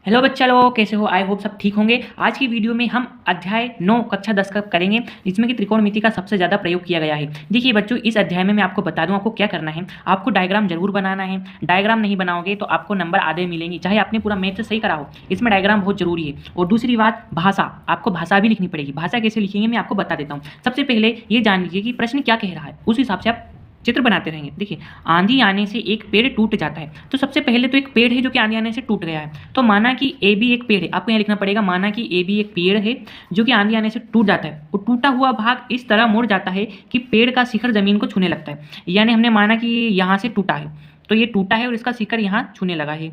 Hello बच्चा लोग, कैसे हो? आई होप सब ठीक होंगे। आज की वीडियो में हम अध्याय 9 कक्षा 10 का करेंगे, जिसमें कि त्रिकोणमिति का सबसे ज़्यादा प्रयोग किया गया है। देखिए बच्चों, इस अध्याय में मैं आपको बता दूं आपको क्या करना है। आपको डायग्राम जरूर बनाना है। डायग्राम नहीं बनाओगे तो आपको नंबर आधे मिलेंगे, चाहे आपने पूरा मैथ सही करा हो। इसमें डायग्राम बहुत जरूरी है। और दूसरी बात, भाषा, आपको भाषा भी लिखनी पड़ेगी। भाषा कैसे लिखेंगे मैं आपको बता देता हूँ। सबसे पहले ये जान लीजिए कि प्रश्न क्या कह रहा है, उस हिसाब से आप चित्र बनाते रहेंगे। देखिए, आंधी आने से एक पेड़ टूट जाता है, तो सबसे पहले तो एक पेड़ है जो कि आंधी आने से टूट गया है। तो माना कि ए बी एक पेड़ है, आपको यहाँ लिखना पड़ेगा माना कि ए बी एक पेड़ है जो कि आंधी आने से टूट जाता है। वो टूटा हुआ भाग इस तरह मुड़ जाता है कि पेड़ का शिखर जमीन को छूने लगता है। यानी हमने माना कि यहाँ से टूटा है, तो ये टूटा है और इसका शिखर यहाँ छूने लगा है।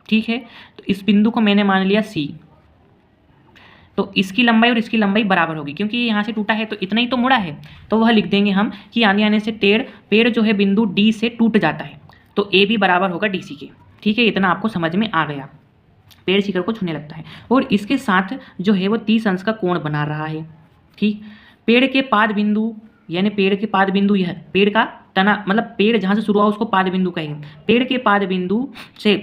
ठीक है, तो इस बिंदु को मैंने मान लिया सी। तो इसकी लंबाई और इसकी लंबाई बराबर होगी, क्योंकि यहाँ से टूटा है तो इतना ही तो मुड़ा है। तो वह लिख देंगे हम कि आंधी आने से पेड़ जो है बिंदु डी से टूट जाता है, तो ए भी बराबर होगा डी सी के। ठीक है, इतना आपको समझ में आ गया। पेड़ शिखर को छूने लगता है और इसके साथ जो है वो 30 अंश का कोण बना रहा है। ठीक, पेड़ के पाद बिंदु, यानी पेड़ के पाद बिंदु, यह पेड़ का तना, मतलब पेड़ जहाँ से शुरू हुआ उसको पाद बिंदु कहेंगे। पेड़ के पाद बिंदु से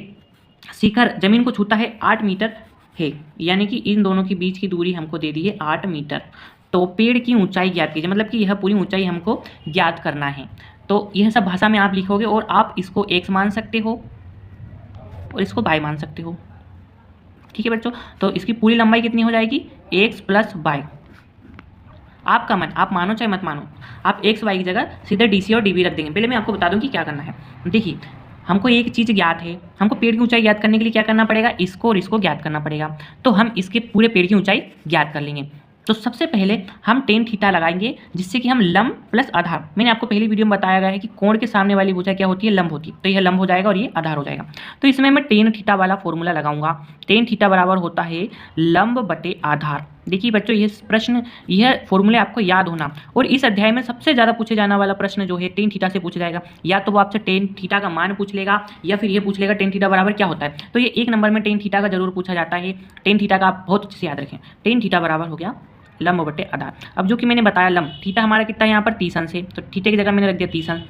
शिखर जमीन को छूता है 8 मीटर है, यानी कि इन दोनों के बीच की दूरी हमको दे दी है 8 मीटर। तो पेड़ की ऊंचाई ज्ञात कीजिए, मतलब कि यह पूरी ऊंचाई हमको ज्ञात करना है। तो यह सब भाषा में आप लिखोगे और आप इसको x मान सकते हो और इसको y मान सकते हो। ठीक है बच्चों, तो इसकी पूरी लंबाई कितनी हो जाएगी? x plus y। आपका मन, आप मानो चाहे मत मानो, आप x y की जगह सीधे डी सी और डी बी रख देंगे। पहले मैं आपको बता दूं कि क्या करना है। देखिए, हमको एक चीज़ ज्ञात है, हमको पेड़ की ऊंचाई ज्ञात करने के लिए क्या करना पड़ेगा? इसको और इसको ज्ञात करना पड़ेगा। तो हम इसके पूरे पेड़ की ऊंचाई ज्ञात कर लेंगे। तो सबसे पहले हम टेन थीटा लगाएंगे, जिससे कि हम लंब प्लस आधार, मैंने आपको पहली वीडियो में बताया गया है कि कोण के सामने वाली भुजा क्या होती है? लंब होती है। तो यह लंब हो जाएगा और ये आधार हो जाएगा। तो इसमें मैं टेन थीटा वाला फॉर्मूला लगाऊंगा। टेन थीटा बराबर होता है लंब बटे आधार। देखिए बच्चों, यह फॉर्मूले आपको याद होना। और इस अध्याय में सबसे ज़्यादा पूछे जाने वाला प्रश्न जो है टेन थीटा से पूछा जाएगा। या तो वो आपसे टेन थीटा का मान पूछ लेगा, या फिर ये पूछ लेगा टेन थीटा बराबर क्या होता है। तो ये एक नंबर में टेन थीटा का जरूर पूछा जाता है। टेन थीटा का आप बहुत अच्छे से याद रखें। टेन थीटा बराबर हो गया लंब बटे आधार। अब जो कि मैंने बताया लंब, थीटा हमारा कितना है यहाँ पर? 30 अंश है, तो थीटे की जगह मैंने रख दिया 30 अंश।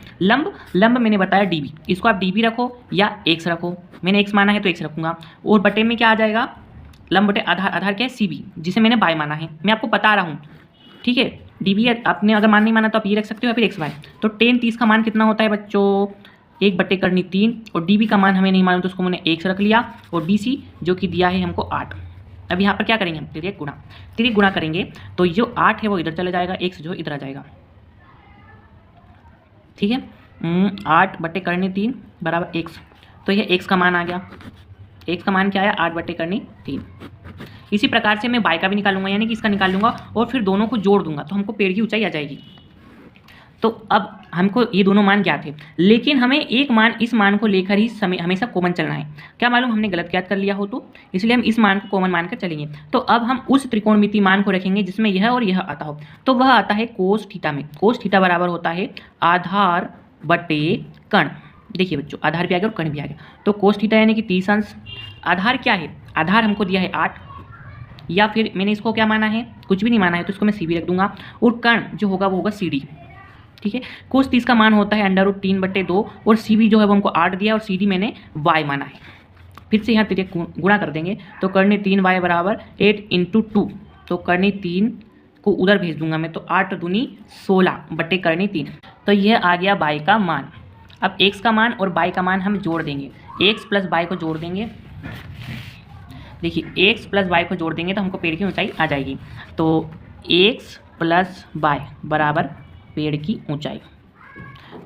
लंब मैंने बताया डीबी, इसको आप डीबी रखो या एक्स रखो। मैंने एक्स माना है तो एक्स रखूंगा। और बटे में क्या आ जाएगा? लंब बटे आधार। आधार क्या है? सीबी, जिसे मैंने बाय माना है। मैं आपको बता रहा हूँ। ठीक है, डीबी आपने अगर मान नहीं माना तो आप ये रख सकते हो, या फिर एक्स वाई। तो टेन 30 का मान कितना होता है बच्चों? 1/3। और डीबी का मान हमें नहीं मालूम तो उसको मैंने एक्स रख लिया। और डीसी जो कि दिया है हमको 8। अब यहाँ पर क्या करेंगे हम? तिर्यक गुणा करेंगे। तो जो 8 है वो इधर चला जाएगा, एक्स जो इधर आ जाएगा। ठीक है, 8/3 बराबर एक्स। तो यह एक्स का मान आ गया। एक्स का मान क्या आया? 8/3। इसी प्रकार से मैं y का भी निकालूंगा, यानी कि इसका निकाल लूंगा और फिर दोनों को जोड़ दूंगा, तो हमको पेड़ की ऊंचाई आ जाएगी। तो अब हमको ये दोनों मान ज्ञात है, लेकिन हमें एक मान, इस मान को लेकर ही हमेशा कॉमन चलना है। क्या मालूम हमने गलत ज्ञात कर लिया हो तो, इसलिए हम इस मान को कॉमन मानकर चलेंगे। तो अब हम उस त्रिकोणमिति मान को रखेंगे जिसमें यह और यह आता हो। तो वह आता है कोस थीटा में। कोस थीटा बराबर होता है आधार बटे कर्ण। देखिए बच्चों, आधार भी आ गया और कर्ण भी आ गया। तो कोस थीटा यानी कि 30 अंश। आधार क्या है? आधार हमको दिया है 8, या फिर मैंने इसको क्या माना है? कुछ भी नहीं माना है, तो इसको मैं सी बी रख दूंगा। और कर्ण जो होगा वो होगा सी डी। ठीक है, कोस 30 का मान होता है √3/2, और सी बी जो है वो हमको 8 दिया और सी डी मैंने y माना है। फिर से यहाँ तिर्यक गुणा कर देंगे, तो करनी 3y बराबर 8 × 2। तो करनी 3 को उधर भेज दूंगा मैं, तो 8 दूनी 16 बटे करनी 3। तो यह आ गया y का मान। अब x का मान और y का मान हम जोड़ देंगे, x प्लस y को जोड़ देंगे। देखिए, x प्लस y को जोड़ देंगे तो हमको पेड़ की ऊंचाई आ जाएगी। तो x प्लस y बराबर पेड़ की ऊंचाई।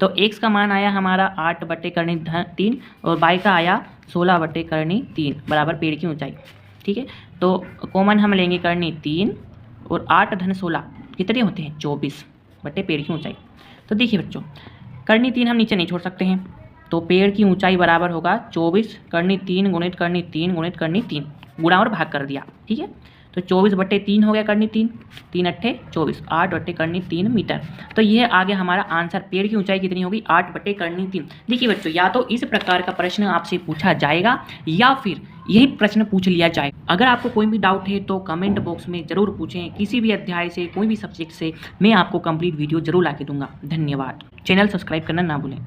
तो x का मान आया हमारा 8/3 और y का आया 16/3 बराबर पेड़ की ऊंचाई। ठीक है, तो कॉमन हम लेंगे करनी 3 और 8 धन 16 कितने होते हैं? 24 बटे पेड़ की ऊंचाई। तो देखिए बच्चों, करनी 3 हम नीचे नहीं छोड़ सकते हैं, तो पेड़ की ऊंचाई बराबर होगा 24 करनी 3 गुणित करनी 3 गुणित करनी 3, गुणा और भाग कर दिया। ठीक है, तो 24/3 हो गया करनी 3, 3 अट्ठे 24, 8/3 मीटर। तो यह आ गया हमारा आंसर। पेड़ की ऊंचाई कितनी होगी? 8/3। देखिए बच्चों, या तो इस प्रकार का प्रश्न आपसे पूछा जाएगा या फिर यही प्रश्न पूछ लिया जाए। अगर आपको कोई भी डाउट है तो कमेंट बॉक्स में ज़रूर पूछें। किसी भी अध्याय से, कोई भी सब्जेक्ट से मैं आपको कंप्लीट वीडियो जरूर ला के दूंगा। धन्यवाद। चैनल सब्सक्राइब करना ना भूलें।